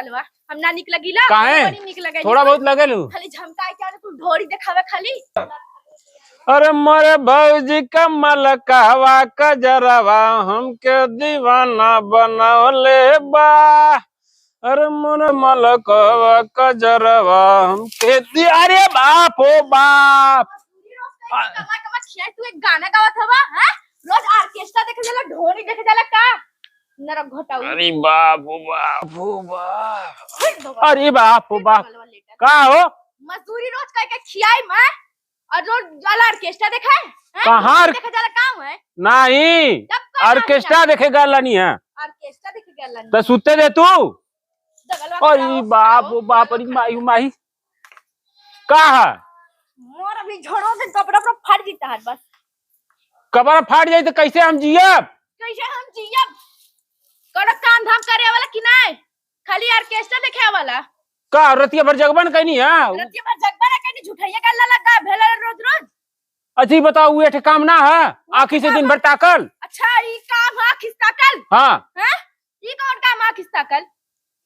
दोगलवा हम ना निक लगिला काहे बड़ी निक लगे थोड़ा बहुत लगेलू खाली झमकाए के तू ढोरी देखावे खाली। अरे मोरे भौजी का मलकावा कजरवा हमके दीवाना बनौले बा। अरे मोरे मलकावा कजरवा हमके अरे बाप हो बाप। तू एक गाना गावत हवा हैं रोज ऑर्केस्ट्रा देखे जाला ढोरी देखे जाला का नरक घटाऊ। अरे बाप हो बाप हो बाप। अरे बाप हो बाप का हो मजदूरी रोज करके खियाई मैं और रोज जाला ऑर्केस्ट्रा देखा है कहाँ देखा जाला काम है नहीं ऑर्केस्ट्रा देखे गला नहीं है ऑर्केस्ट्रा देखे गला तो सुते दे तू। अरे बाप हो बाप अरे माई माई का है मोर अभी झड़ो के कपड़ा पर फाड़ जीता है बस कपड़ा फाड़ जाए तो कैसे हम जियब कैसे हम जियब कोनो काम धाम करे वाला कि नहीं खाली ऑर्केस्ट्रा देखे वाला का रतिया भर जगबन कहनी है रतिया भर जगबन कहनी झूठैया गल्ला लगा भेला रोज रोज। अच्छी बताओ ये काम ना है आखी से दिन भर ताकल। अच्छा ये काम है खिस्ताकल हाँ हैं ये कौन काम है खिस्ताकल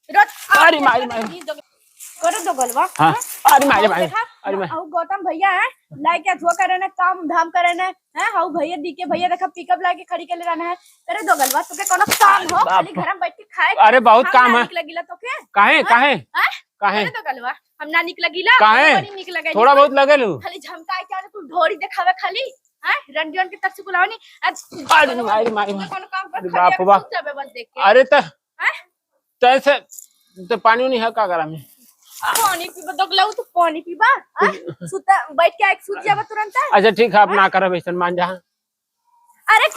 रोज अरे माई माई करे दोगलवा हाँ अरे माई माई अरे माई गौतम भैया है लाइक धुआ करे ना काम धाम करे ना है हाउ भैया डीके भैया देखा पिकअप लाके खड़ी के ले रहना है करे दोगलवा तो के कोनो काम हो खाली घर में बैठ के खाए। अरे बहुत काम है लगिला तो के काहे काहे काहे दोगलवा हम ना निक लगिला काहे बड़ी निक लगे थोड़ा बहुत लगेलू खाली झमकाए के तू ढोरी देखावे खाली हैं रंडियन के तक से बुलावनी अरे माई माई कोनो काम कर बाप रे बाप बस देख के अरे तो हैं तैसे तो पानी नहीं है का करा में पानी पीबा दोगलाऊ तो पानी पीबा सुता बैठ के एक सूत जाबा तुरंत। अच्छा ठीक है अब ना करब ऐसन मान जा। अरे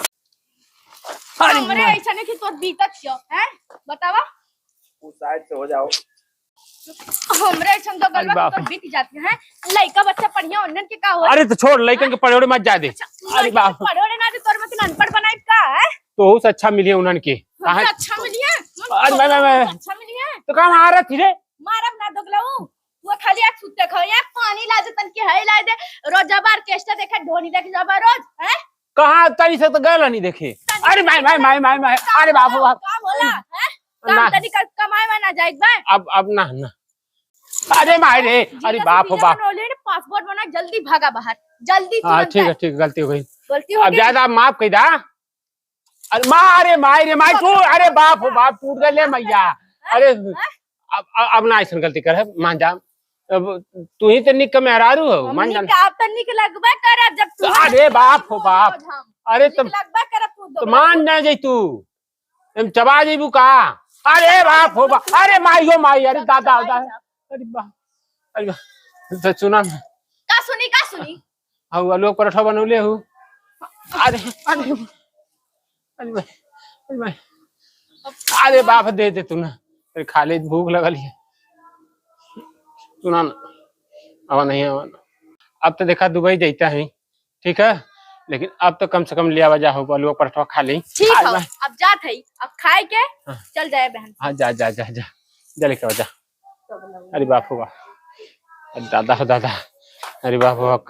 हमरे ऐसा नहीं कि तोर बीतत छ हैं बतावा उस साइड से हो जाओ हमरे ऐसा दोगलवा तो बीत जाते हैं लइका बच्चा पढ़िया उन्नन के का हो। अरे तो छोड़ लइकन के पढ़ोड़े मत जा दे। अरे बाप पढ़ोड़े ना दे तोर मत अनपढ़ बनाई का है तो उस अच्छा मिली उन्नन के अच्छा मिली है अरे मैं अच्छा मिली है तो काम आ रहा थी रे मारब ना दोगलाऊ तू खाली एक सुते खया पानी ला दे तन के है ला दे रोज जब ऑर्केस्ट्रा देखे ढोनी देखे जब रोज हैं कहां तरी से तो गला नहीं देखे। अरे माई माई माई माई माई अरे बाप रे बाप काम होला हैं काम तनी कर कमाए में ना जाए बा अब ना ना अरे माई रे अरे बाप हो बाप पासपोर्ट बना जल्दी भागा बाहर जल्दी हां ठीक है गलती हो गई गलती हो गई अब ज्यादा माफ कर दा। अरे मारे माई रे माई तू अरे बाप हो बाप टूट गए ले मैया। अरे अब ना ऐसा गलती कर मान जा अब तू ही तो निक के मेहरारू हो मान जा आप तो निक लगबा करब जब तू अरे बाप हो बाप अरे तो लगबा करब तू तो मान ना जाई तू हम चबा जेबू का। अरे बाप हो बाप अरे माई हो माई अरे दादा अरे बाप अरे तो सुना का सुनी हाउ लोग पराठा बनौले हो। अरे अरे अरे भाई अरे बाप दे दे तू ना खा ले भूख लगल है सुना ना अब नहीं अब तो देखा दुबई जाता है ठीक है लेकिन अब तो कम से कम ले आवा जा हो लोग पराठा खा ले ठीक है अब जात है अब खाए के चल जाए बहन। हाँ जा जा जा जा जा लेके जा। अरे बाप हो बाप दादा हो दादा अरे बाप हो बाप